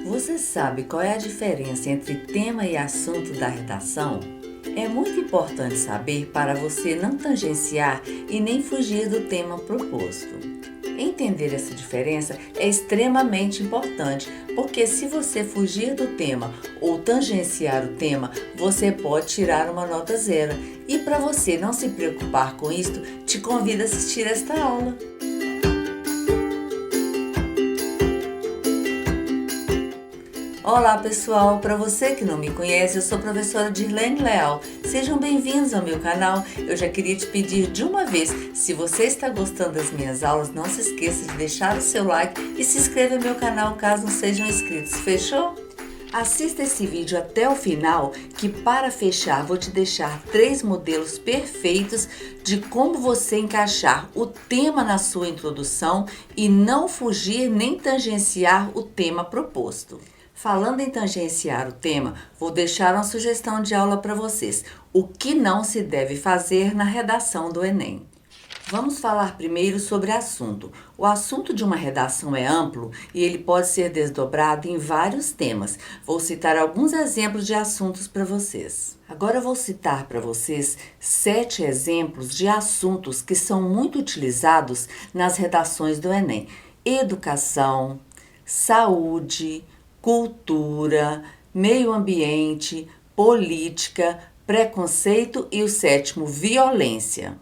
Você sabe qual é a diferença entre tema e assunto da redação? É muito importante saber para você não tangenciar e nem fugir do tema proposto. Entender essa diferença é extremamente importante, porque se você fugir do tema ou tangenciar o tema, você pode tirar uma nota zero. E para você não se preocupar com isto, te convido a assistir esta aula. Olá pessoal, para você que não me conhece, eu sou a professora Dirlene Leal. Sejam bem-vindos ao meu canal. Eu já queria te pedir de uma vez, se você está gostando das minhas aulas, não se esqueça de deixar o seu like e se inscreva no meu canal caso não sejam inscritos. Fechou? Assista esse vídeo até o final, que para fechar vou te deixar 3 modelos perfeitos de como você encaixar o tema na sua introdução e não fugir nem tangenciar o tema proposto. Falando em tangenciar o tema, vou deixar uma sugestão de aula para vocês. O que não se deve fazer na redação do Enem. Vamos falar primeiro sobre assunto. O assunto de uma redação é amplo e ele pode ser desdobrado em vários temas. Vou citar alguns exemplos de assuntos para vocês. Agora eu vou citar para vocês 7 exemplos de assuntos que são muito utilizados nas redações do Enem. Educação, saúde, cultura, meio ambiente, política, preconceito e o 7º, violência.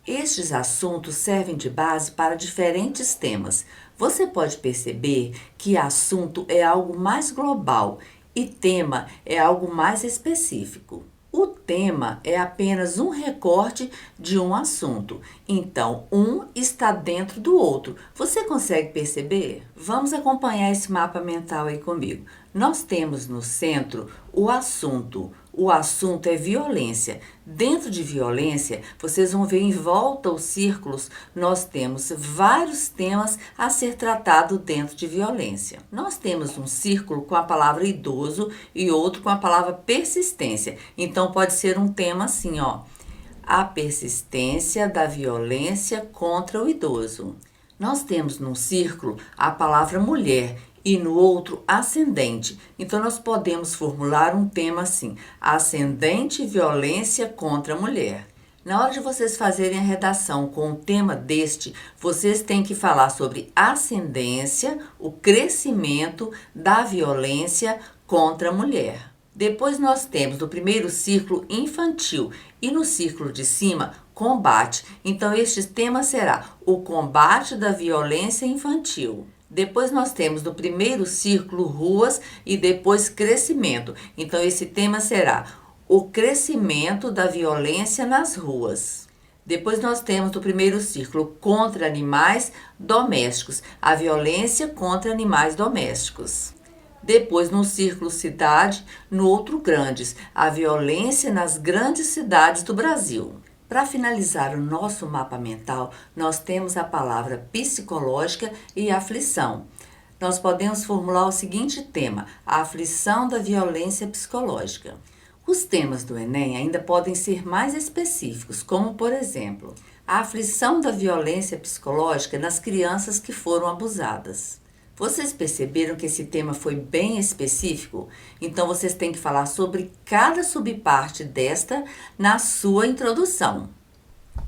Estes assuntos servem de base para diferentes temas. Você pode perceber que assunto é algo mais global e tema é algo mais específico. O tema é apenas um recorte de um assunto, então um está dentro do outro. Você consegue perceber? Vamos acompanhar esse mapa mental aí comigo. Nós temos no centro o assunto. O assunto é violência. Dentro de violência, vocês vão ver em volta os círculos, nós temos vários temas a ser tratado dentro de violência. Nós temos um círculo com a palavra idoso e outro com a palavra persistência. Então, pode ser um tema assim, ó. A persistência da violência contra o idoso. Nós temos num círculo a palavra mulher e no outro ascendente. Então, nós podemos formular um tema assim: ascendente violência contra a mulher. Na hora de vocês fazerem a redação com o tema deste, vocês têm que falar sobre ascendência, o crescimento da violência contra a mulher. Depois nós temos no primeiro círculo infantil e no círculo de cima combate. Então, este tema será o combate da violência infantil. Depois nós temos no primeiro círculo ruas e depois crescimento. Então, esse tema será o crescimento da violência nas ruas. Depois nós temos no primeiro círculo contra animais domésticos, a violência contra animais domésticos. Depois no círculo cidade, no outro grandes, a violência nas grandes cidades do Brasil. Para finalizar o nosso mapa mental, nós temos a palavra psicológica e aflição. Nós podemos formular o seguinte tema: a aflição da violência psicológica. Os temas do Enem ainda podem ser mais específicos, como por exemplo, a aflição da violência psicológica nas crianças que foram abusadas. Vocês perceberam que esse tema foi bem específico? Então, vocês têm que falar sobre cada subparte desta na sua introdução.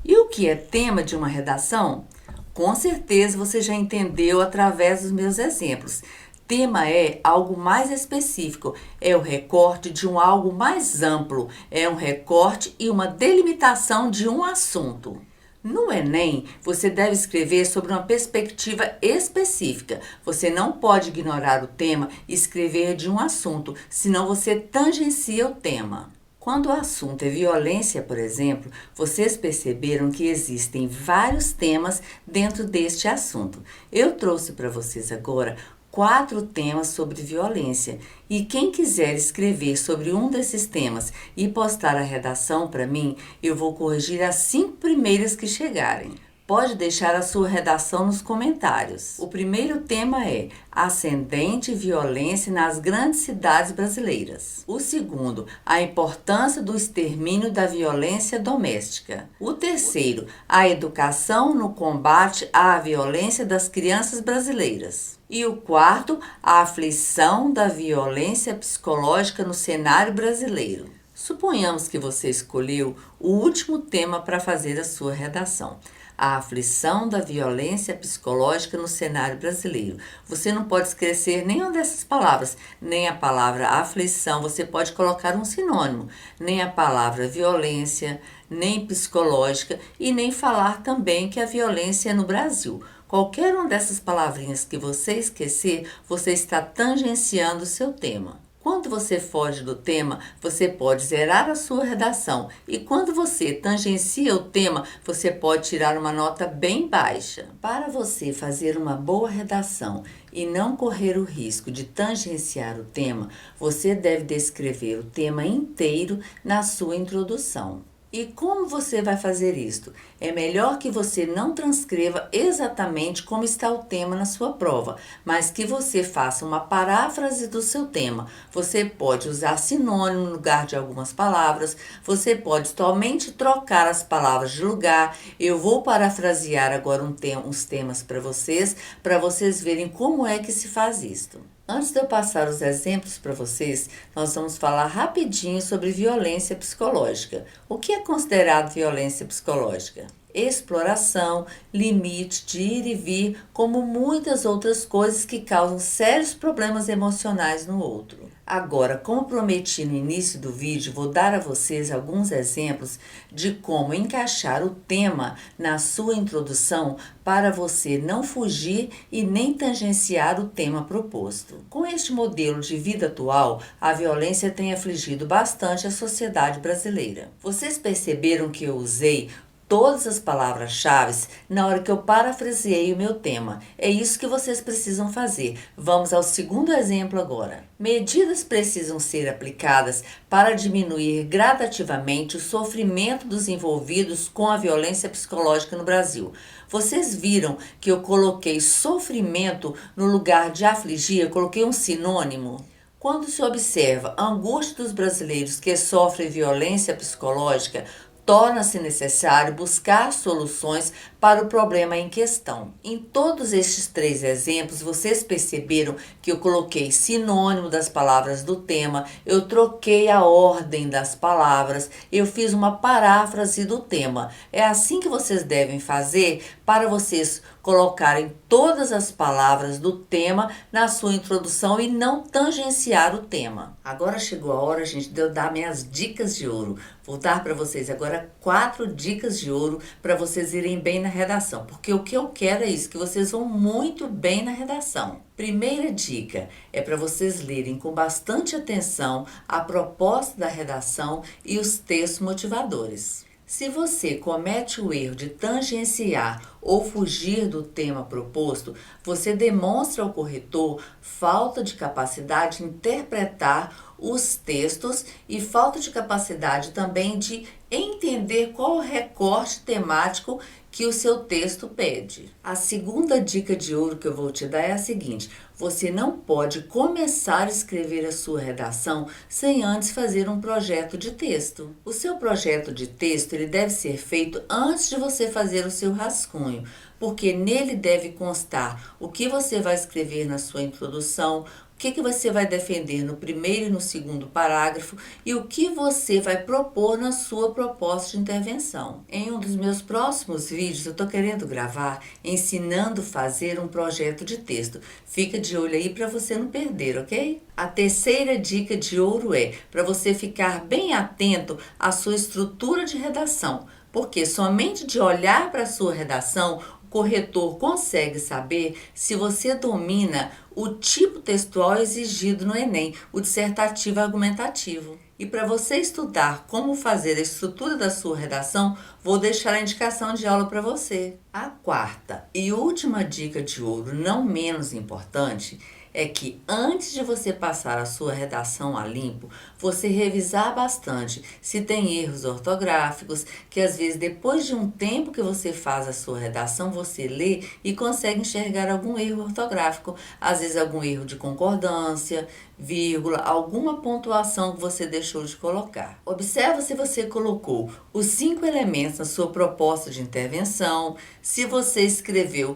E o que é tema de uma redação? Com certeza você já entendeu através dos meus exemplos. Tema é algo mais específico, é o recorte de um algo mais amplo, é um recorte e uma delimitação de um assunto. No Enem, você deve escrever sobre uma perspectiva específica. Você não pode ignorar o tema e escrever de um assunto, senão você tangencia o tema. Quando o assunto é violência, por exemplo, vocês perceberam que existem vários temas dentro deste assunto. Eu trouxe para vocês agora 4 temas sobre violência. E quem quiser escrever sobre um desses temas e postar a redação para mim, eu vou corrigir as 5 primeiras que chegarem. Pode deixar a sua redação nos comentários. O primeiro tema é ascendente violência nas grandes cidades brasileiras. O segundo, a importância do extermínio da violência doméstica. O terceiro, a educação no combate à violência das crianças brasileiras. E o quarto, a aflição da violência psicológica no cenário brasileiro. Suponhamos que você escolheu o último tema para fazer a sua redação. A aflição da violência psicológica no cenário brasileiro. Você não pode esquecer nenhuma dessas palavras, nem a palavra aflição, você pode colocar um sinônimo, nem a palavra violência, nem psicológica e nem falar também que a violência é no Brasil. Qualquer uma dessas palavrinhas que você esquecer, você está tangenciando o seu tema. Quando você foge do tema, você pode zerar a sua redação. E quando você tangencia o tema, você pode tirar uma nota bem baixa. Para você fazer uma boa redação e não correr o risco de tangenciar o tema, você deve descrever o tema inteiro na sua introdução. E como você vai fazer isto? É melhor que você não transcreva exatamente como está o tema na sua prova, mas que você faça uma paráfrase do seu tema. Você pode usar sinônimo no lugar de algumas palavras, você pode somente trocar as palavras de lugar. Eu vou parafrasear agora uns temas para vocês verem como é que se faz isto. Antes de eu passar os exemplos para vocês, nós vamos falar rapidinho sobre violência psicológica. O que é considerado violência psicológica? Exploração, limite de ir e vir, como muitas outras coisas que causam sérios problemas emocionais no outro. Agora, como prometi no início do vídeo, vou dar a vocês alguns exemplos de como encaixar o tema na sua introdução para você não fugir e nem tangenciar o tema proposto. Com este modelo de vida atual, a violência tem afligido bastante a sociedade brasileira. Vocês perceberam que eu usei todas as palavras-chave na hora que eu parafraseei o meu tema. É isso que vocês precisam fazer. Vamos ao segundo exemplo agora. Medidas precisam ser aplicadas para diminuir gradativamente o sofrimento dos envolvidos com a violência psicológica no Brasil. Vocês viram que eu coloquei sofrimento no lugar de afligir, eu coloquei um sinônimo? Quando se observa a angústia dos brasileiros que sofrem violência psicológica, torna-se necessário buscar soluções para o problema em questão. Em todos estes três exemplos, vocês perceberam que eu coloquei sinônimo das palavras do tema, eu troquei a ordem das palavras, eu fiz uma paráfrase do tema. É assim que vocês devem fazer para vocês colocarem todas as palavras do tema na sua introdução e não tangenciar o tema. Agora chegou a hora, gente, de eu dar minhas dicas de ouro. Vou dar para vocês agora 4 dicas de ouro para vocês irem bem na redação, porque o que eu quero é isso, que vocês vão muito bem na redação. Primeira dica é para vocês lerem com bastante atenção a proposta da redação e os textos motivadores. Se você comete o erro de tangenciar ou fugir do tema proposto, você demonstra ao corretor falta de capacidade de interpretar os textos e falta de capacidade também de entender qual o recorte temático que o seu texto pede. A segunda dica de ouro que eu vou te dar é a seguinte: você não pode começar a escrever a sua redação sem antes fazer um projeto de texto. O seu projeto de texto ele deve ser feito antes de você fazer o seu rascunho, porque nele deve constar o que você vai escrever na sua introdução, o que você vai defender no primeiro e no segundo parágrafo e o que você vai propor na sua proposta de intervenção. Em um dos meus próximos vídeos, eu estou querendo gravar ensinando a fazer um projeto de texto. Fica de olho aí para você não perder, ok? A terceira dica de ouro é para você ficar bem atento à sua estrutura de redação, porque somente de olhar para a sua redação, o corretor consegue saber se você domina o tipo textual exigido no Enem, o dissertativo argumentativo. E para você estudar como fazer a estrutura da sua redação, vou deixar a indicação de aula para você. A quarta e última dica de ouro, não menos importante, é que antes de você passar a sua redação a limpo, você revisar bastante se tem erros ortográficos, que às vezes depois de um tempo que você faz a sua redação, você lê e consegue enxergar algum erro ortográfico, às vezes algum erro de concordância, vírgula, alguma pontuação que você deixou de colocar. Observa se você colocou os 5 elementos na sua proposta de intervenção, se você escreveu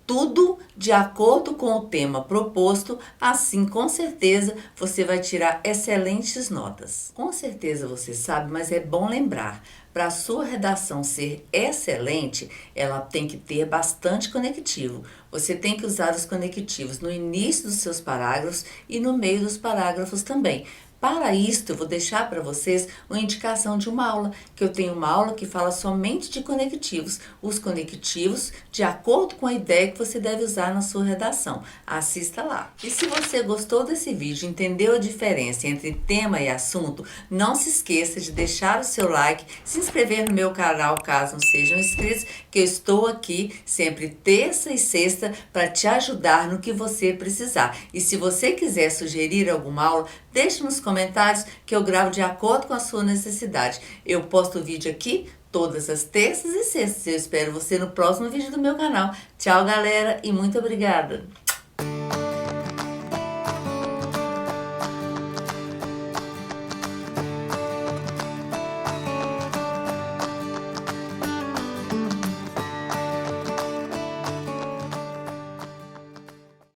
tudo de acordo com o tema proposto, assim com certeza você vai tirar excelentes notas. Com certeza você sabe, mas é bom lembrar, para a sua redação ser excelente, ela tem que ter bastante conectivo. Você tem que usar os conectivos no início dos seus parágrafos e no meio dos parágrafos também. Para isto, eu vou deixar para vocês uma indicação de uma aula, que eu tenho uma aula que fala somente de conectivos, os conectivos de acordo com a ideia que você deve usar na sua redação. Assista lá. E se você gostou desse vídeo, entendeu a diferença entre tema e assunto, não se esqueça de deixar o seu like, se inscrever no meu canal caso não sejam inscritos, que eu estou aqui sempre terça e sexta para te ajudar no que você precisar. E se você quiser sugerir alguma aula, deixe nos comentários que eu gravo de acordo com a sua necessidade. Eu posto o vídeo aqui todas as terças e sextas. Eu espero você no próximo vídeo do meu canal. Tchau, galera, e muito obrigada!